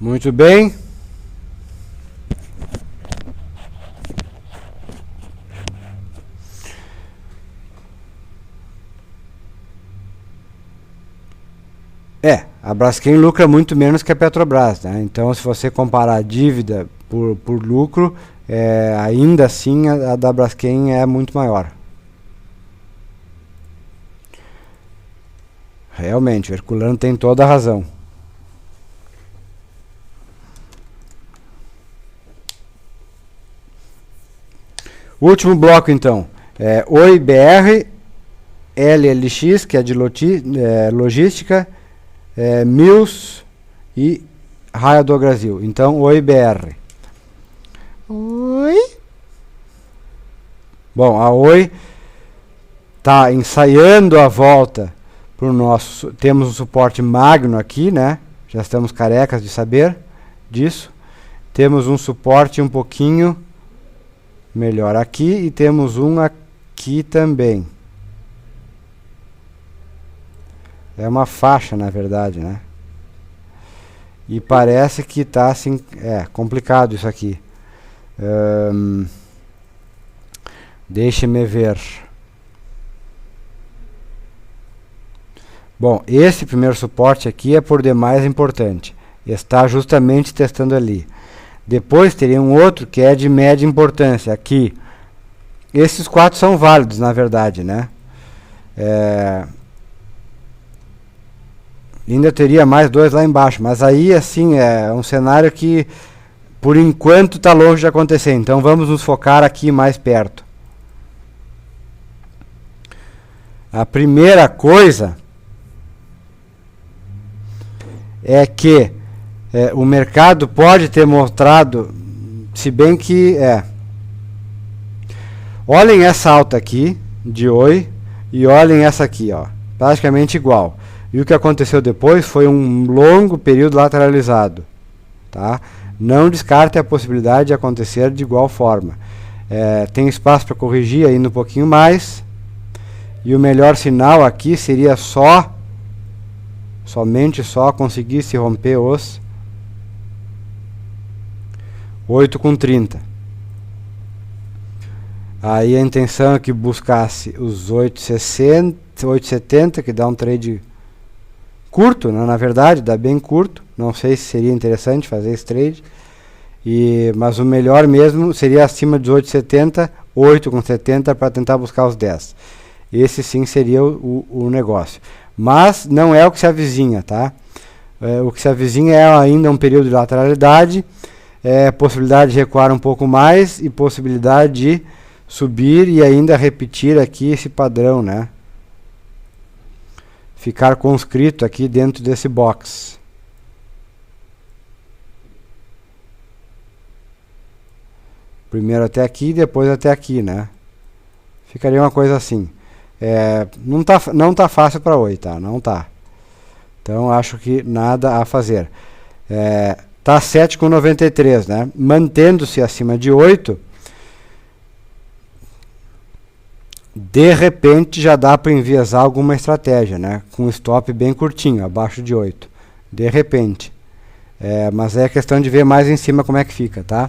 Muito bem. A Braskem lucra muito menos que a Petrobras, né? Então, se você comparar a dívida por lucro, ainda assim a da Braskem é muito maior. Realmente, o Herculano tem toda a razão. Último bloco, então. Oi BR, LLX, que é de logística, Mills e Raia do Brasil. Então, Oi BR. Oi. Bom, a Oi está ensaiando a volta para o nosso... Temos um suporte magno aqui, né? Já estamos carecas de saber disso. Temos um suporte um pouquinho melhor aqui e temos um aqui também. É uma faixa, na verdade, né? E parece que está assim, complicado isso aqui. Deixe-me ver. Bom, esse primeiro suporte aqui é por demais importante. Está justamente testando ali. Depois teria um outro que é de média importância, aqui. Esses 4 são válidos, na verdade, né? Ainda teria mais 2 lá embaixo, mas aí, assim, é um cenário que, por enquanto, está longe de acontecer. Então, vamos nos focar aqui mais perto. A primeira coisa é que o mercado pode ter mostrado, se bem que olhem essa alta aqui de Oi e olhem essa aqui, ó, praticamente igual. E o que aconteceu depois foi um longo período lateralizado, tá? Não descarte a possibilidade de acontecer de igual forma. Tem espaço para corrigir ainda um pouquinho mais. E o melhor sinal aqui seria somente conseguir se romper os 8,30. Aí a intenção é que buscasse os 8,60, 8,70, que dá um trade curto, né? Na verdade, dá bem curto. Não sei se seria interessante fazer esse trade. Mas o melhor mesmo seria acima dos 8,70, 8,70 para tentar buscar os 10. Esse sim seria o negócio. Mas não é o que se avizinha, tá? O que se avizinha é ainda um período de lateralidade, possibilidade de recuar um pouco mais e possibilidade de subir e ainda repetir aqui esse padrão, né? Ficar conscrito aqui dentro desse box. Primeiro até aqui, depois até aqui, né? Ficaria uma coisa assim. Não tá fácil para Oi, tá? Não tá. Então acho que nada a fazer. Tá 7,93, né? Mantendo-se acima de 8, de repente já dá para enviesar alguma estratégia, né? Com stop bem curtinho, abaixo de 8. De repente. Mas é questão de ver mais em cima como é que fica, tá?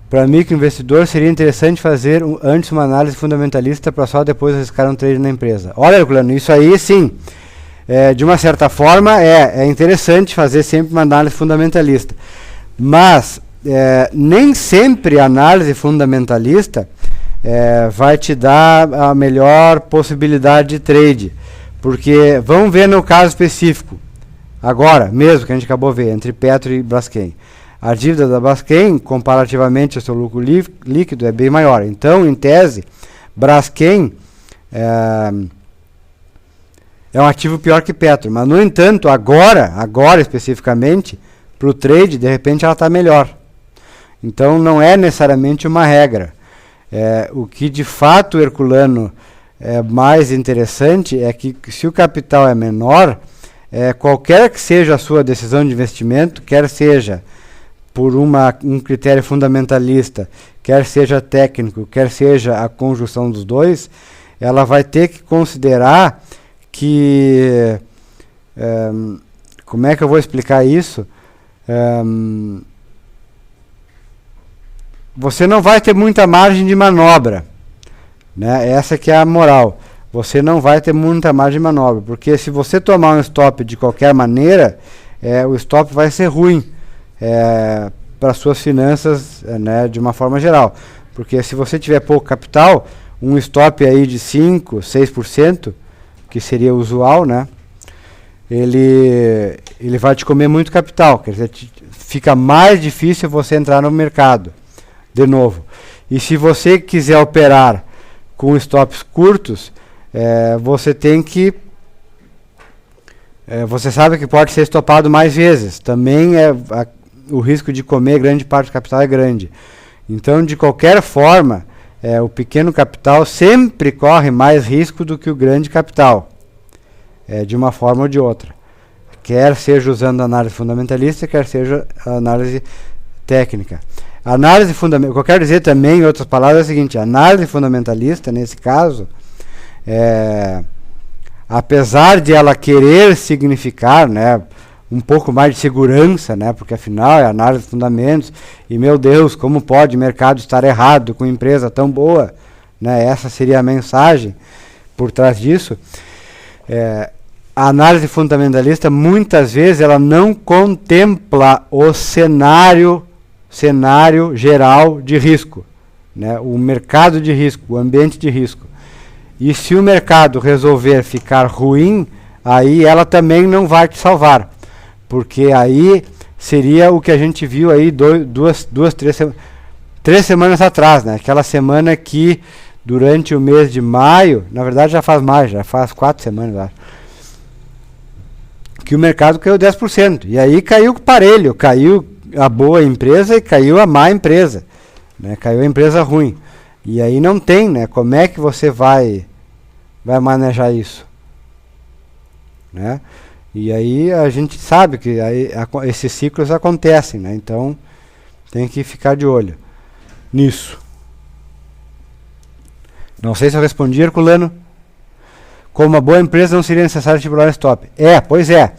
Para microinvestidor seria interessante fazer antes uma análise fundamentalista para só depois arriscar um trade na empresa. Olha, Herculano, isso aí sim, de uma certa forma é interessante fazer sempre uma análise fundamentalista. Mas nem sempre a análise fundamentalista vai te dar a melhor possibilidade de trade. Porque, vamos ver no caso específico, agora mesmo que a gente acabou de ver, entre Petro e Braskem. A dívida da Braskem, comparativamente ao seu lucro líquido, é bem maior. Então, em tese, Braskem é um ativo pior que Petro. Mas, no entanto, agora especificamente, para o trade, de repente ela está melhor. Então, não é necessariamente uma regra. O que, de fato, o Herculano é mais interessante é que, se o capital é menor, qualquer que seja a sua decisão de investimento, quer seja por um critério fundamentalista, quer seja técnico, quer seja a conjunção dos dois, ela vai ter que considerar que como é que eu vou explicar isso? Você não vai ter muita margem de manobra, né? Essa que é a moral. Você não vai ter muita margem de manobra, porque se você tomar um stop de qualquer maneira, o stop vai ser ruim para suas finanças, né, de uma forma geral. Porque se você tiver pouco capital, um stop aí de 5%, 6%, que seria usual, né, ele vai te comer muito capital. Quer dizer, fica mais difícil você entrar no mercado de novo. E se você quiser operar com stops curtos, você tem que... você sabe que pode ser estopado mais vezes. Também o risco de comer grande parte do capital é grande. Então, de qualquer forma, o pequeno capital sempre corre mais risco do que o grande capital, de uma forma ou de outra. Quer seja usando análise fundamentalista, quer seja análise técnica. Análise fundamentalista, o que eu quero dizer também, em outras palavras, é o seguinte: a análise fundamentalista, nesse caso, apesar de ela querer significar, né, um pouco mais de segurança, né, porque afinal é análise de fundamentos, e meu Deus, como pode o mercado estar errado com empresa tão boa, né, essa seria a mensagem por trás disso. A análise fundamentalista, muitas vezes, ela não contempla o cenário geral de risco, né, o mercado de risco, o ambiente de risco. E se o mercado resolver ficar ruim, aí ela também não vai te salvar. Porque aí seria o que a gente viu aí três semanas atrás, né? Aquela semana que durante o mês de maio, na verdade já faz mais, já faz 4 semanas, acho, que o mercado caiu 10%. E aí caiu parelho, caiu a boa empresa e caiu a má empresa, né? Caiu a empresa ruim. E aí não tem, né? Como é que você vai manejar isso, né? E aí a gente sabe que aí esses ciclos acontecem, né? Então tem que ficar de olho nisso. Não sei se eu respondi, Herculano. Como uma boa empresa não seria necessário estipular stop. Pois é.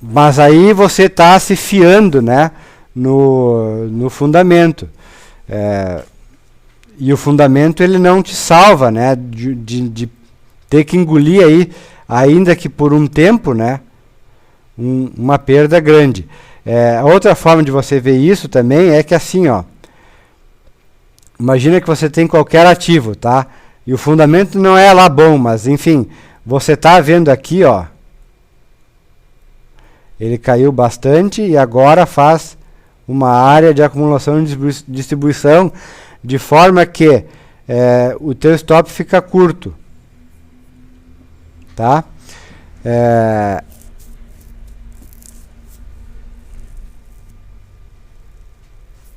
Mas aí você está se fiando, né, no fundamento. E o fundamento ele não te salva, né, de ter que engolir aí, ainda que por um tempo, né, uma perda grande. Outra forma de você ver isso também é que assim, ó, imagina que você tem qualquer ativo, tá? E o fundamento não é lá bom, mas enfim, você está vendo aqui, ó, ele caiu bastante e agora faz uma área de acumulação e distribuição, de forma que o teu stop fica curto, tá?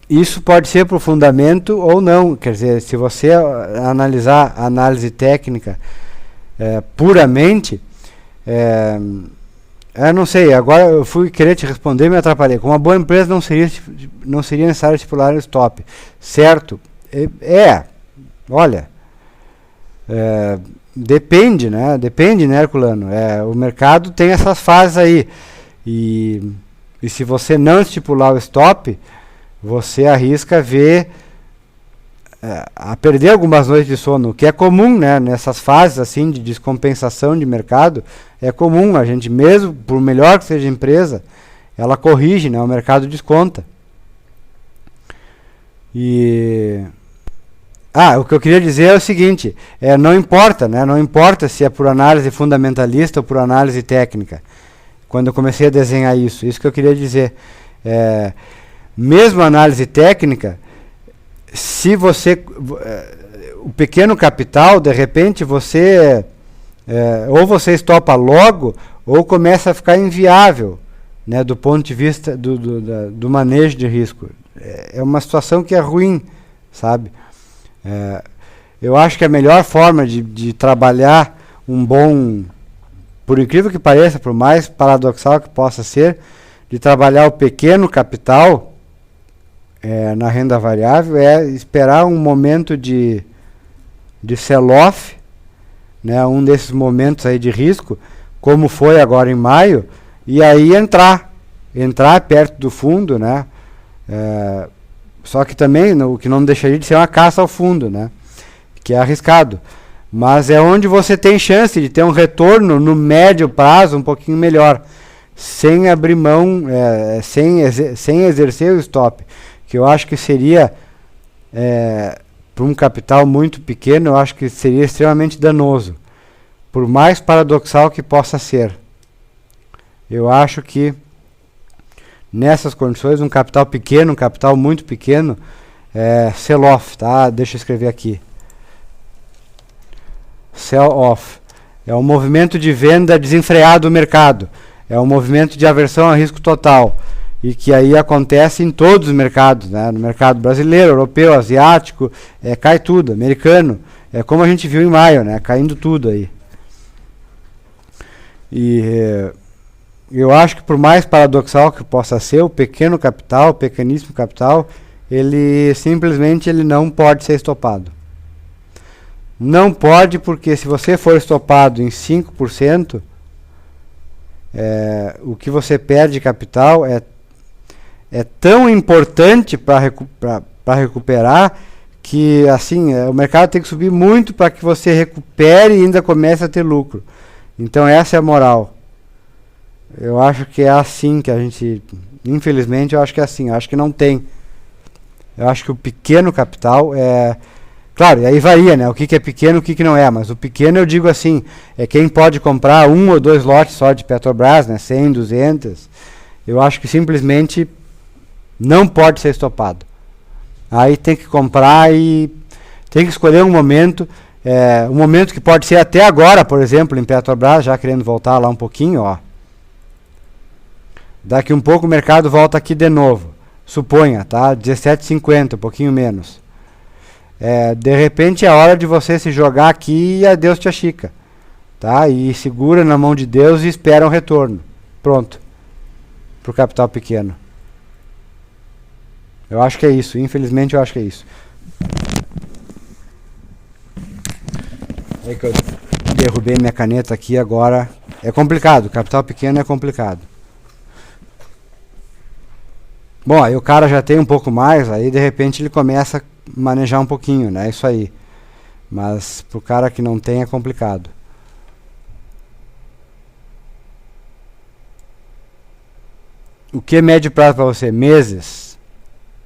Isso pode ser para o fundamento ou não. Quer dizer, se você analisar a análise técnica puramente, eu não sei, agora eu fui querer te responder e me atrapalhei. Com uma boa empresa não seria necessário estipular o stop, certo? Olha, depende, né, Herculano? O mercado tem essas fases aí. E se você não estipular o stop, você arrisca a perder algumas noites de sono, que é comum, né, nessas fases assim de descompensação de mercado. É comum, a gente mesmo, por melhor que seja a empresa, ela corrige, né, o mercado desconta. O que eu queria dizer é o seguinte, não importa, né, não importa se é por análise fundamentalista ou por análise técnica. Quando eu comecei a desenhar isso que eu queria dizer. Mesmo análise técnica, se você, o pequeno capital, de repente você, ou você estopa logo, ou começa a ficar inviável, né, do ponto de vista do manejo de risco. É uma situação que é ruim, sabe? Eu acho que a melhor forma de trabalhar por incrível que pareça, por mais paradoxal que possa ser, de trabalhar o pequeno capital na renda variável é esperar um momento de sell-off, né, um desses momentos aí de risco, como foi agora em maio, e aí entrar perto do fundo, né? Só que também o que não deixaria de ser uma caça ao fundo, né? Que é arriscado. Mas é onde você tem chance de ter um retorno no médio prazo um pouquinho melhor, sem abrir mão, sem exercer o stop, que eu acho que seria, para um capital muito pequeno, eu acho que seria extremamente danoso, por mais paradoxal que possa ser. Eu acho que nessas condições, um capital pequeno, um capital muito pequeno, sell-off, tá? Deixa eu escrever aqui. Sell-off. É um movimento de venda desenfreado do mercado. É um movimento de aversão a risco total. E que aí acontece em todos os mercados, né? No mercado brasileiro, europeu, asiático, cai tudo, americano. É como a gente viu em maio, né? Caindo tudo aí. E eu acho que por mais paradoxal que possa ser, o pequeno capital, o pequeníssimo capital, ele simplesmente não pode ser estopado. Não pode, porque se você for estopado em 5%, o que você perde de capital é tão importante para recuperar que assim, o mercado tem que subir muito para que você recupere e ainda comece a ter lucro. Então essa é a moral. Eu acho que é assim que a gente, infelizmente eu acho que é assim, eu acho que não tem. Eu acho que o pequeno capital claro, e aí varia, né? O que é pequeno e o que não é. Mas o pequeno eu digo assim, é quem pode comprar 1 ou 2 lotes só de Petrobras, né? 100, 200. Eu acho que simplesmente não pode ser estopado. Aí tem que comprar e tem que escolher um momento que pode ser até agora, por exemplo, em Petrobras, já querendo voltar lá um pouquinho, ó. Daqui um pouco o mercado volta aqui de novo. Suponha, tá? 17,50, um pouquinho menos. De repente é hora de você se jogar aqui e a Deus te achica, tá? E segura na mão de Deus e espera um retorno. Pronto. Para o capital pequeno. Eu acho que é isso. Infelizmente eu acho que é isso. É que eu derrubei minha caneta aqui agora. É complicado. Capital pequeno é complicado. Bom, aí o cara já tem um pouco mais, aí de repente ele começa a manejar um pouquinho, né? Isso aí. Mas pro cara que não tem é complicado. O que é médio prazo para você? Meses.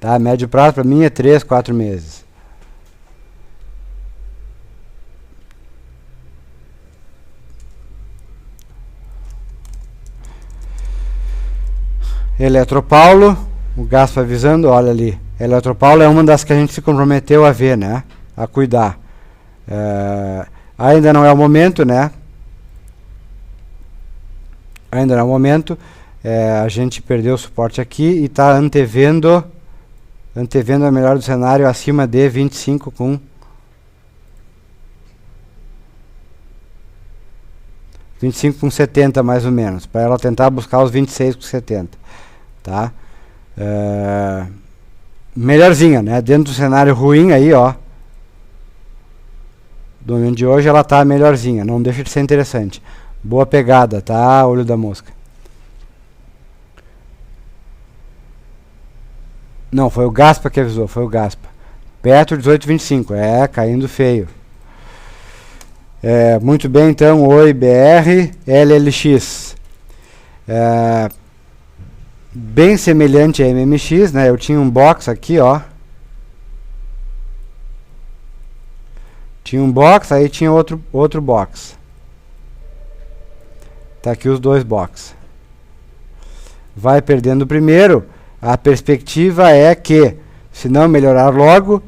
Tá? Médio prazo para mim é 3, 4 meses. Eletropaulo, o Gaspa avisando, olha ali. Eletropaulo é uma das que a gente se comprometeu a ver, né? A cuidar. Ainda não é o momento, né? Ainda não é o momento. A gente perdeu o suporte aqui e está antevendo a melhor do cenário acima de 25 com 70 mais ou menos, para ela tentar buscar os 26 com 70, tá? Melhorzinha, né? Dentro do cenário ruim aí, ó, do momento de hoje ela tá melhorzinha, não deixa de ser interessante. Boa pegada, tá? Olho da mosca. Não, foi o Gaspa que avisou, foi o Gaspa. Petro 18,25, caindo feio. Muito bem, então, oi BR, LLX. Bem semelhante a MMX, né? Eu tinha um box aqui, ó. Tinha um box, aí tinha outro box. Tá aqui os dois boxes. Vai perdendo o primeiro. A perspectiva é que, se não melhorar logo,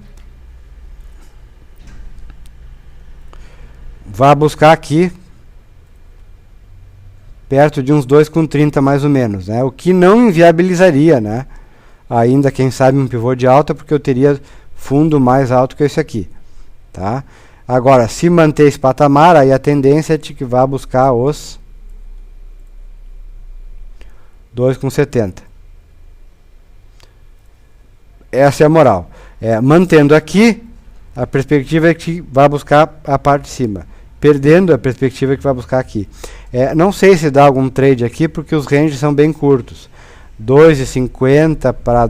vá buscar aqui perto de uns 2,30 mais ou menos, né? O que não inviabilizaria, né? Ainda, quem sabe, um pivô de alta, porque eu teria fundo mais alto que esse aqui, tá? Agora, se manter esse patamar, aí a tendência é de que vá buscar os 2,70. Essa é a moral. Mantendo aqui, a perspectiva é que vá buscar a parte de cima. perdendo a perspectiva que vai buscar aqui. Não sei se dá algum trade aqui, porque os ranges são bem curtos. 2,50 para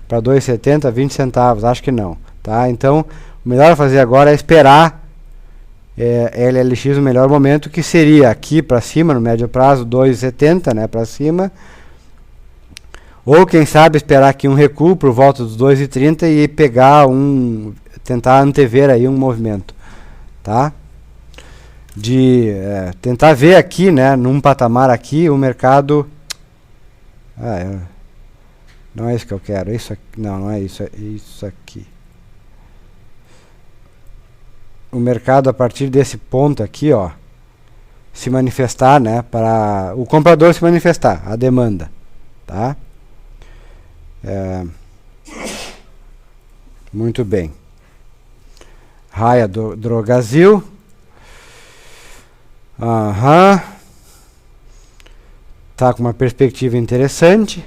2,70, 20 centavos, acho que não. Tá? Então, o melhor a fazer agora é esperar LLX o melhor momento, que seria aqui para cima, no médio prazo, 2,70, né, para cima. Ou, quem sabe, esperar aqui um recuo por volta dos 2,30 e pegar tentar antever aí um movimento. Tá? Tentar ver aqui, né, num patamar aqui, o mercado... não é isso que eu quero. Isso aqui, não é isso, é isso aqui. O mercado, a partir desse ponto aqui, ó, se manifestar, né, para o comprador se manifestar, a demanda, tá? Muito bem. Raia do Drogasil. Tá com uma perspectiva interessante.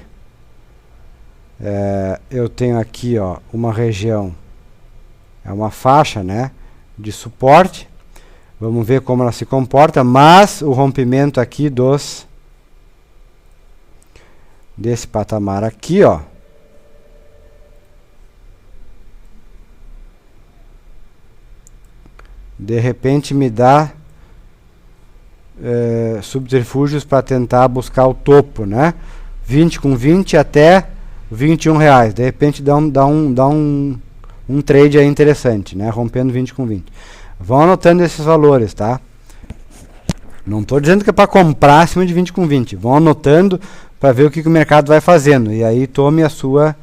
Eu tenho aqui, ó, uma região, uma faixa, né, de suporte. Vamos ver como ela se comporta, mas o rompimento aqui desse patamar aqui, ó, de repente me dá subterfúgios para tentar buscar o topo, né? 20 com 20 até R$21. De repente dá um trade aí interessante, né? Rompendo 20 com 20. Vão anotando esses valores, tá? Não estou dizendo que é para comprar acima de 20 com 20. Vão anotando para ver o que o mercado vai fazendo. E aí tome a sua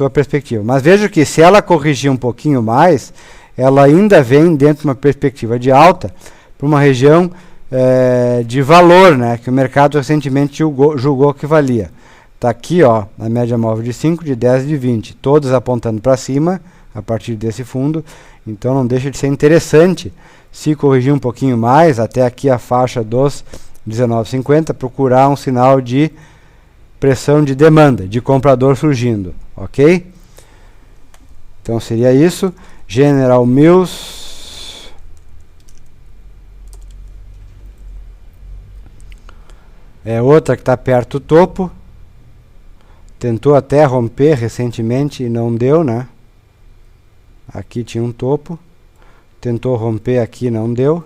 perspectiva. Mas veja que se ela corrigir um pouquinho mais, ela ainda vem dentro de uma perspectiva de alta para uma região de valor, né, que o mercado recentemente julgou que valia. Está aqui, ó, a média móvel de 5, de 10 e de 20, todas apontando para cima a partir desse fundo. Então não deixa de ser interessante, se corrigir um pouquinho mais, até aqui a faixa dos 19,50, procurar um sinal de pressão de demanda, de comprador surgindo, ok? Então seria isso. General Mills, outra que está perto do topo, tentou até romper recentemente e não deu, né? Aqui tinha um topo, tentou romper aqui, não deu,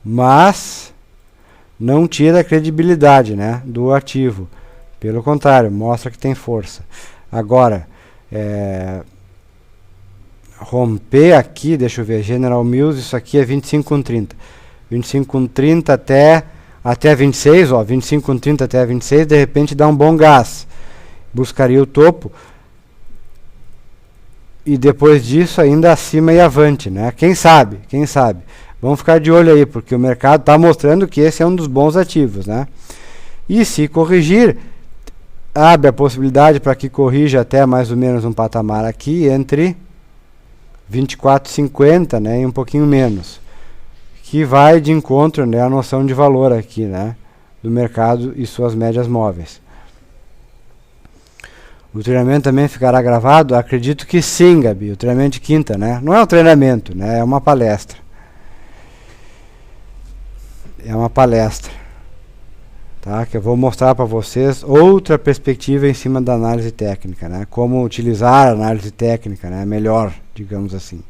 mas não tira a credibilidade, né, do ativo, pelo contrário, mostra que tem força. Agora, romper aqui, deixa eu ver, General Mills, isso aqui é 25 com 30. 25 com 30 até 26, ó, 25 com 30 até 26, de repente dá um bom gás. Buscaria o topo. E depois disso ainda acima e avante, né? Quem sabe, quem sabe. Vamos ficar de olho aí, porque o mercado está mostrando que esse é um dos bons ativos, né? E se corrigir, abre a possibilidade para que corrija até mais ou menos um patamar aqui entre 24,50, né, e um pouquinho menos, que vai de encontro, né, à noção de valor aqui, né, do mercado e suas médias móveis. O treinamento também ficará gravado? Acredito que sim, Gabi. O treinamento de quinta, né? Não é um treinamento, né? É uma palestra. É uma palestra, tá? Que eu vou mostrar para vocês outra perspectiva em cima da análise técnica, né? Como utilizar a análise técnica, né? Melhor, digamos assim.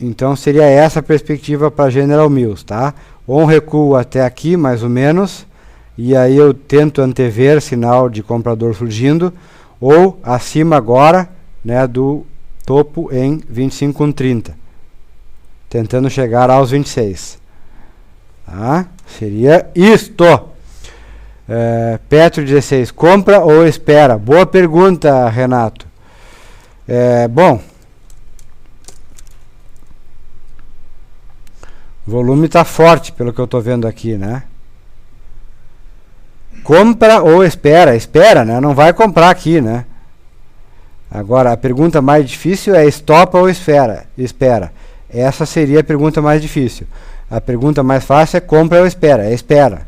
Então seria essa a perspectiva para General Mills, tá? Ou um recuo até aqui, mais ou menos, e aí eu tento antever sinal de comprador surgindo, ou acima agora, né, do topo em 25,30, tentando chegar aos 26. Tá? Seria isto. Petro 16, compra ou espera? Boa pergunta, Renato. Bom, o volume está forte, pelo que eu estou vendo aqui, né? Compra ou espera? Espera, né? Não vai comprar aqui, né? Agora, a pergunta mais difícil é estopa ou espera? Espera. Essa seria a pergunta mais difícil. A pergunta mais fácil é compra ou espera? Espera.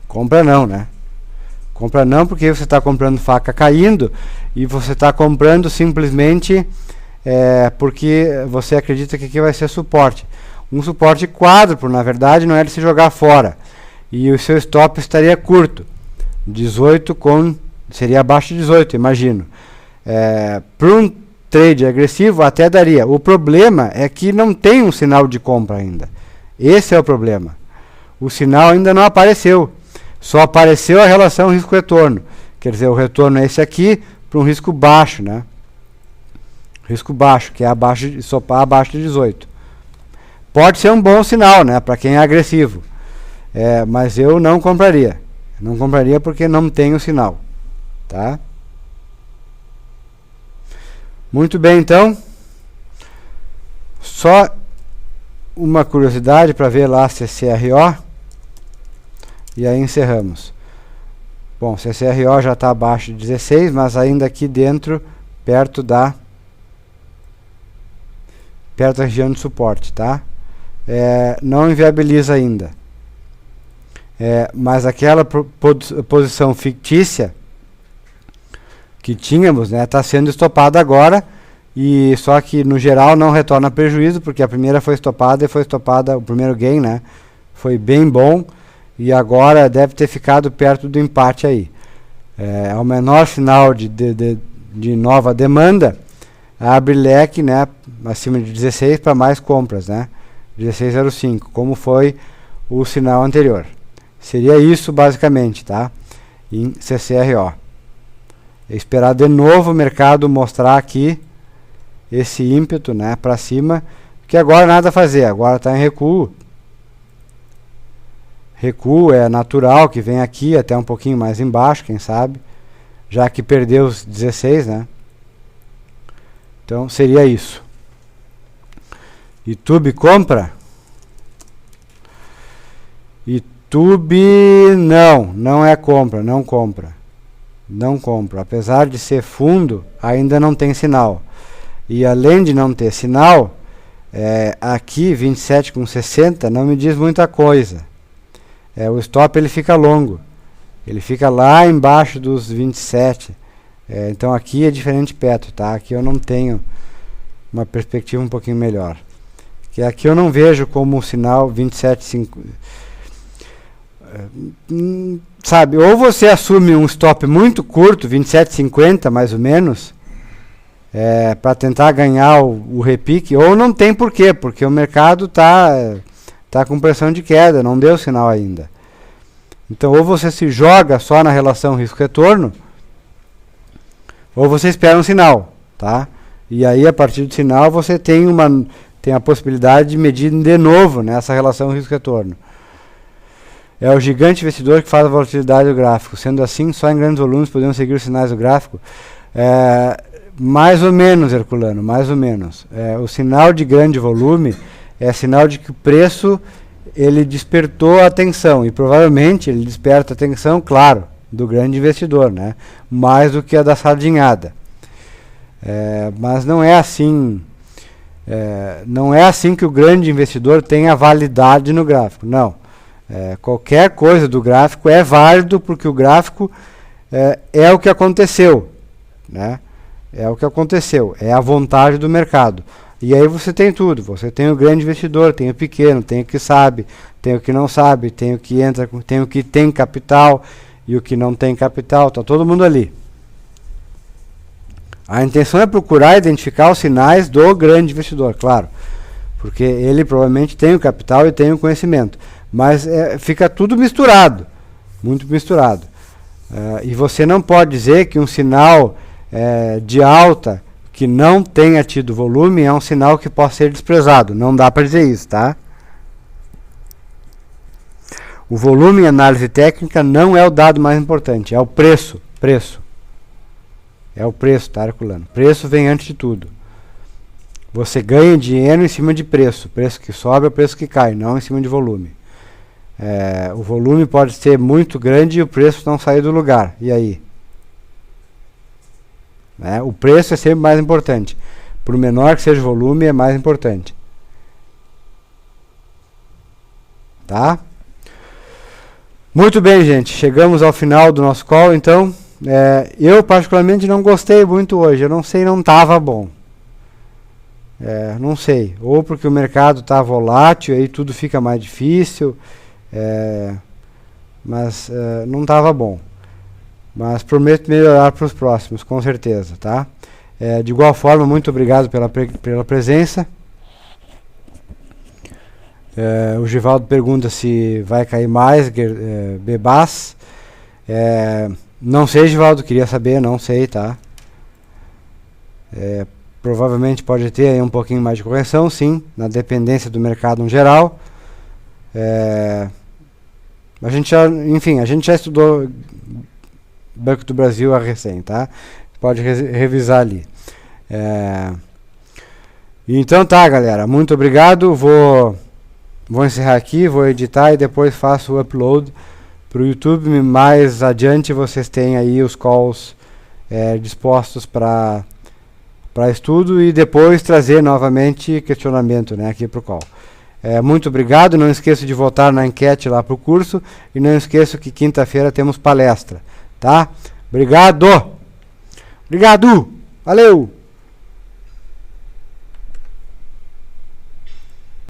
Compra não, né? Compra não, porque você está comprando faca caindo e você está comprando simplesmente porque você acredita que aqui vai ser suporte. Um suporte quádruplo, na verdade, não é de se jogar fora. E o seu stop estaria curto. 18 seria abaixo de 18, imagino. Para um trade agressivo até daria. O problema é que não tem um sinal de compra ainda. Esse é o problema. O sinal ainda não apareceu. Só apareceu a relação risco-retorno. Quer dizer, o retorno é esse aqui para um risco baixo, né? Risco baixo, que é abaixo de 18. Pode ser um bom sinal, né? Para quem é agressivo. Mas eu não compraria. Não compraria porque não tem o sinal. Tá? Muito bem, então. Só uma curiosidade para ver lá CCRO. E aí encerramos. Bom, CCRO já está abaixo de 16, mas ainda aqui dentro, perto da região de suporte, tá? Não inviabiliza ainda. Mas aquela posição fictícia que tínhamos, né, está sendo estopada agora, e só que no geral não retorna prejuízo, porque a primeira foi estopada o primeiro gain, né, foi bem bom, e agora deve ter ficado perto do empate aí. Ao menor sinal de nova demanda, abre leque, né, acima de 16 para mais compras, né, 16,05, como foi o sinal anterior. Seria isso basicamente, tá? Em CCRO. Esperar de novo o mercado mostrar aqui esse ímpeto, né, para cima, porque agora nada a fazer, agora está em recuo. Recuo é natural que vem aqui até um pouquinho mais embaixo, quem sabe, já que perdeu os 16, né? Então seria isso. YouTube compra? YouTube não é compra, não compra. Não compra. Apesar de ser fundo, ainda não tem sinal. E além de não ter sinal, aqui 27,60 não me diz muita coisa. O stop ele fica longo. Ele fica lá embaixo dos 27. Então aqui é diferente perto, tá? Aqui eu não tenho uma perspectiva um pouquinho melhor. Que aqui eu não vejo como sinal 27,5. Sabe, ou você assume um stop muito curto, 27,50 mais ou menos, para tentar ganhar o repique, ou não tem porquê, porque o mercado tá com pressão de queda, não deu sinal ainda. Então, ou você se joga só na relação risco-retorno, ou você espera um sinal, tá? E aí, a partir do sinal, você tem a possibilidade de medir de novo, né, essa relação risco-retorno. É o gigante investidor que faz a volatilidade do gráfico. Sendo assim, só em grandes volumes podemos seguir os sinais do gráfico. Mais ou menos, Herculano, mais ou menos. O sinal de grande volume é sinal de que o preço ele despertou a atenção. E provavelmente ele desperta a atenção, claro, do grande investidor, né? Mais do que a da sardinhada. Mas não é assim. Não é assim que o grande investidor tem a validade no gráfico. Não. Qualquer coisa do gráfico é válido porque o gráfico é o que aconteceu, né? É o que aconteceu, é a vontade do mercado. E aí você tem tudo, você tem o grande investidor, tem o pequeno, tem o que sabe, tem o que não sabe, tem o que entra, tem o que tem capital e o que não tem capital, está todo mundo ali. A intenção é procurar identificar os sinais do grande investidor, claro, porque ele provavelmente tem o capital e tem o conhecimento. Mas fica tudo misturado, muito misturado. E você não pode dizer que um sinal de alta que não tenha tido volume é um sinal que possa ser desprezado. Não dá para dizer isso, tá? O volume em análise técnica não é o dado mais importante, é o preço. É o preço, tá, Herculano? Preço vem antes de tudo. Você ganha dinheiro em cima de preço. Preço que sobe é o preço que cai, não em cima de volume. O volume pode ser muito grande e o preço não sair do lugar. E aí? O preço é sempre mais importante. Por menor que seja o volume, é mais importante. Tá? Muito bem, gente. Chegamos ao final do nosso call, então. Eu particularmente não gostei muito hoje. Eu não sei, não estava bom. Não sei. Ou porque o mercado está volátil, aí tudo fica mais difícil. Mas não estava bom. Mas prometo melhorar para os próximos, com certeza, tá? De igual forma, muito obrigado pela presença. O Givaldo pergunta se vai cair mais Bebas. Não sei, Givaldo, queria saber, não sei, tá? Provavelmente pode ter aí um pouquinho mais de correção, sim, na dependência do mercado no geral. A gente já estudou Banco do Brasil a recém, tá? Pode revisar ali. Então tá, galera, muito obrigado. Vou encerrar aqui, vou editar e depois faço o upload para o YouTube. Mais adiante vocês têm aí os calls dispostos para estudo e depois trazer novamente questionamento, né, aqui para o call. Muito obrigado, não esqueça de votar na enquete lá para o curso e não esqueça que quinta-feira temos palestra, tá? Obrigado! Valeu!